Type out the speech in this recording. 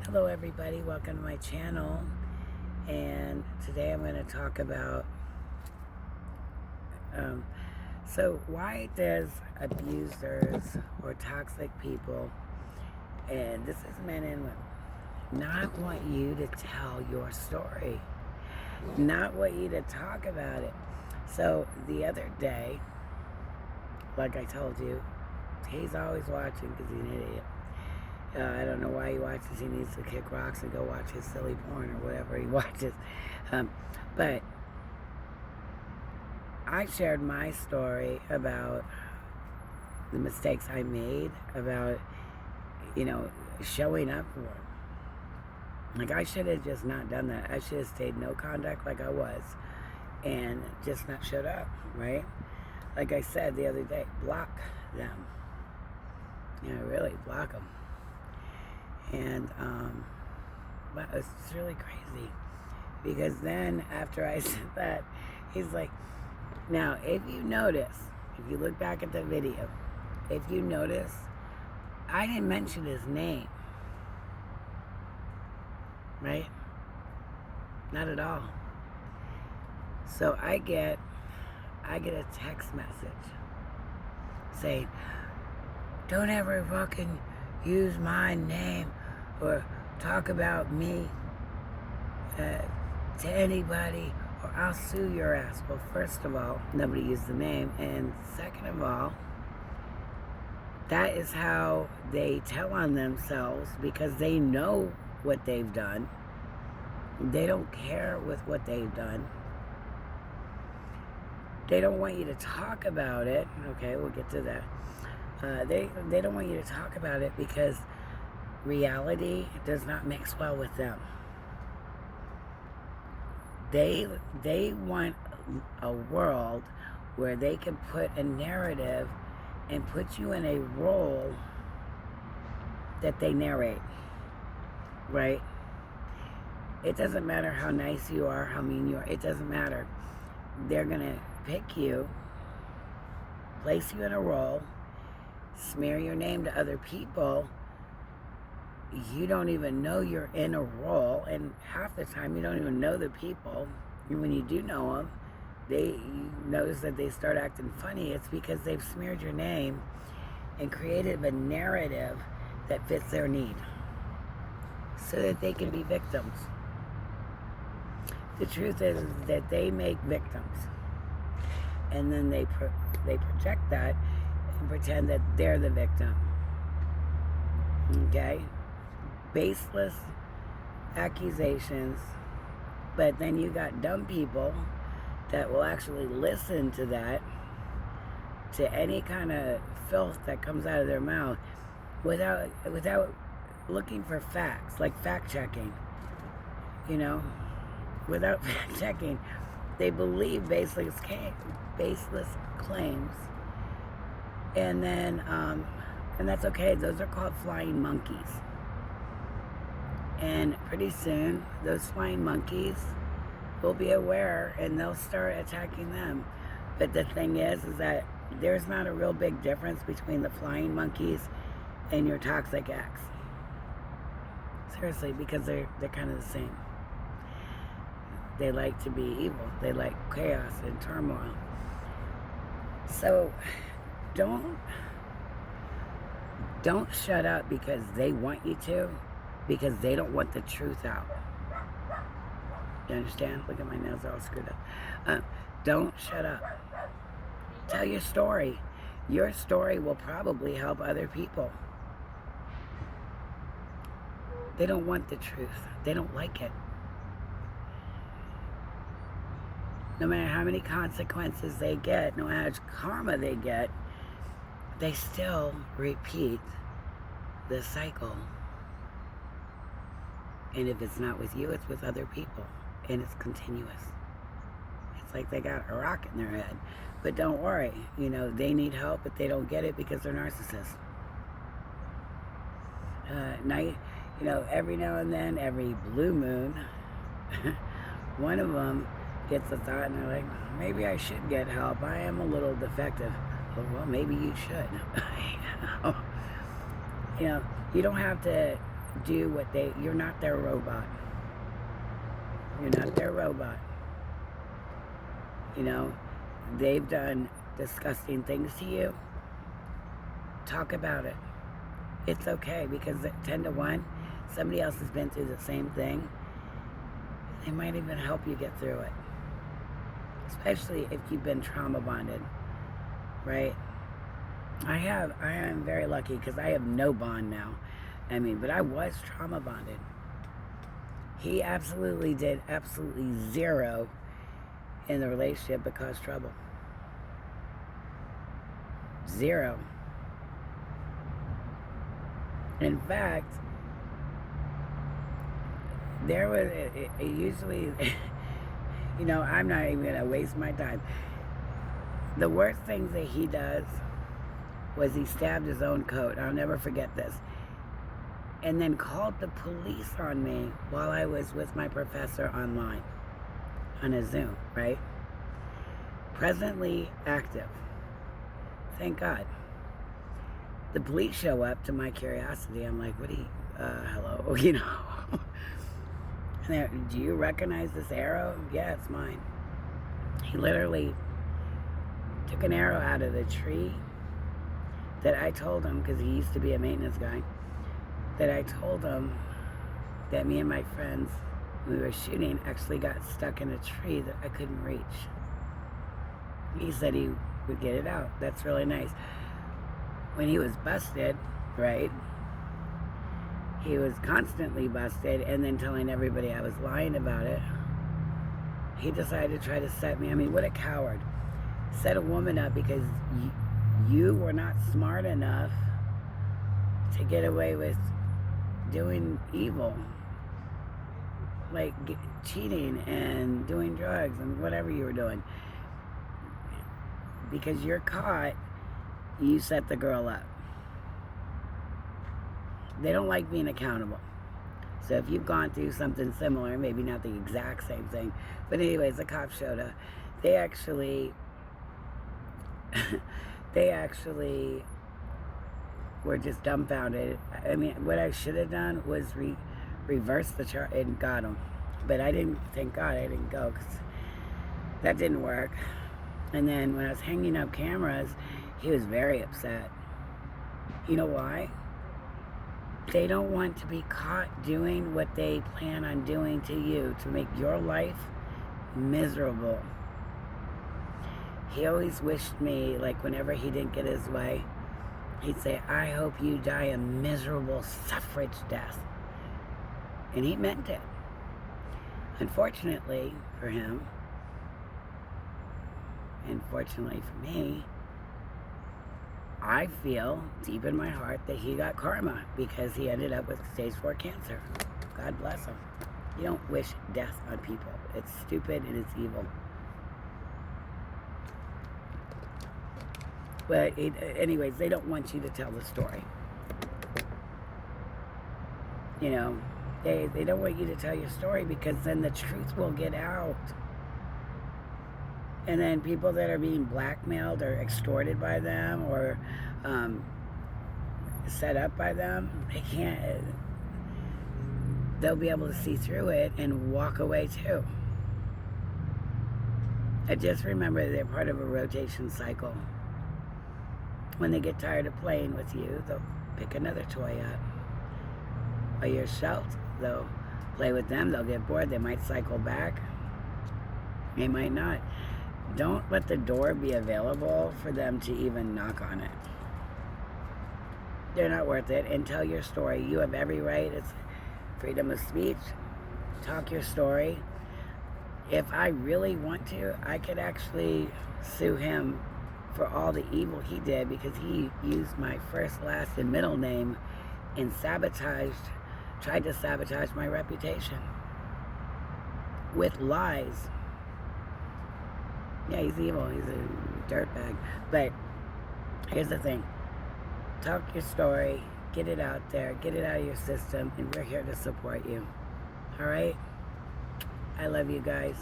Hello everybody, welcome to my channel, and today I'm going to talk about so why does abusers or toxic people, and this is men and women, not want you to tell your story, not want you to talk about it. So the other day, like I told you, he's always watching because he's an idiot. I don't know why he watches. He needs to kick rocks and go watch his silly porn or whatever he watches. But I shared my story about the mistakes I made, about, showing up for him. Like, I should have just not done that. I should have stayed no contact like I was and just not showed up, right? Like I said the other day, block them. Really block them. And but it's really crazy, because then after I said that, he's like, now if you notice, if you look back at the video, if you notice, I didn't mention his name, right? Not at all. So I get a text message saying, don't ever fucking use my name or talk about me to anybody, or I'll sue your ass. Well, first of all, nobody used the name, and second of all, that is how they tell on themselves, because they know what they've done. They don't care with what they've done. They don't want you to talk about it. Okay, we'll get to that. They don't want you to talk about it because reality does not mix well with them. They want a world where they can put a narrative and put you in a role that they narrate, right? It doesn't matter how nice you are, how mean you are. It doesn't matter. They're gonna pick you, place you in a role, smear your name to other people. You don't even know you're in a role, and half the time you don't even know the people. And when you do know them, you notice that they start acting funny. It's because they've smeared your name and created a narrative that fits their need so that they can be victims. The truth is that they make victims, and then they project that and pretend that they're the victim. Okay? Baseless accusations, but then you got dumb people that will actually listen to that, to any kind of filth that comes out of their mouth, without looking for facts, like fact checking. Without fact checking, they believe baseless claims, and then and that's okay. Those are called flying monkeys. And pretty soon, those flying monkeys will be aware, and they'll start attacking them. But the thing is that there's not a real big difference between the flying monkeys and your toxic ex. Seriously, because they're kind of the same. They like to be evil. They like chaos and turmoil. So don't shut up because they want you to, because they don't want the truth out. You understand? Look at my nails, are all screwed up. Don't shut up. Tell your story. Your story will probably help other people. They don't want the truth. They don't like it. No matter how many consequences they get, no matter how much karma they get, they still repeat the cycle. And if it's not with you, it's with other people. And it's continuous. It's like they got a rock in their head. But don't worry, they need help, but they don't get it because they're narcissists. Every now and then, every blue moon, one of them gets a thought, and they're like, maybe I should get help. I am a little defective. Well, maybe you should. You don't have to do what you're not their robot. You're not their robot. You know, they've done disgusting things to you. Talk about it. It's okay, because 10 to 1, somebody else has been through the same thing. They might even help you get through it. Especially if you've been trauma bonded, right? I am very lucky because I have no bond now. I mean, but I was trauma bonded. He absolutely did absolutely zero in the relationship but caused trouble. Zero. In fact, there was usually, you know, I'm not even going to waste my time. The worst things that he does was he stabbed his own coat. I'll never forget this. And then called the police on me while I was with my professor online on a Zoom, right? Presently active. Thank God. The police show up, to my curiosity. I'm like, what do you, hello, you know? And do you recognize this arrow? Yeah, it's mine. He literally took an arrow out of the tree that I told him, because he used to be a maintenance guy, that I told him that me and my friends, we were shooting, actually got stuck in a tree that I couldn't reach. He said he would get it out. That's really nice. When he was busted, right, he was constantly busted and then telling everybody I was lying about it. He decided to try to set me. I mean, what a coward. Set a woman up because you were not smart enough to get away with doing evil, like cheating and doing drugs and whatever you were doing. Because you're caught, you set the girl up. They don't like being accountable. So if you've gone through something similar, maybe not the exact same thing, but anyways, the cops showed up. They actually were just dumbfounded. I mean, what I should have done was reverse the charge and got him. But I didn't, thank God I didn't go, because that didn't work. And then when I was hanging up cameras, he was very upset. You know why? They don't want to be caught doing what they plan on doing to you, to make your life miserable. He always wished me, like whenever he didn't get his way, he'd say, I hope you die a miserable suffrage death. And he meant it. Unfortunately for him, and fortunately for me, I feel deep in my heart that he got karma because he ended up with stage 4 cancer. God bless him. You don't wish death on people. It's stupid and it's evil. But anyways, they don't want you to tell the story. You know, they don't want you to tell your story because then the truth will get out. And then people that are being blackmailed or extorted by them or set up by them, they can't, they'll be able to see through it and walk away too. I just remember they're part of a rotation cycle. When they get tired of playing with you, they'll pick another toy up. While you're shelved, they'll play with them, they'll get bored, they might cycle back. They might not. Don't let the door be available for them to even knock on it. They're not worth it. And tell your story. You have every right. It's freedom of speech. Talk your story. If I really want to, I could actually sue him for all the evil he did because he used my first, last, and middle name and tried to sabotage my reputation with lies. Yeah, he's evil. He's a dirtbag. But here's the thing. Talk your story. Get it out there. Get it out of your system. And we're here to support you. All right? I love you guys.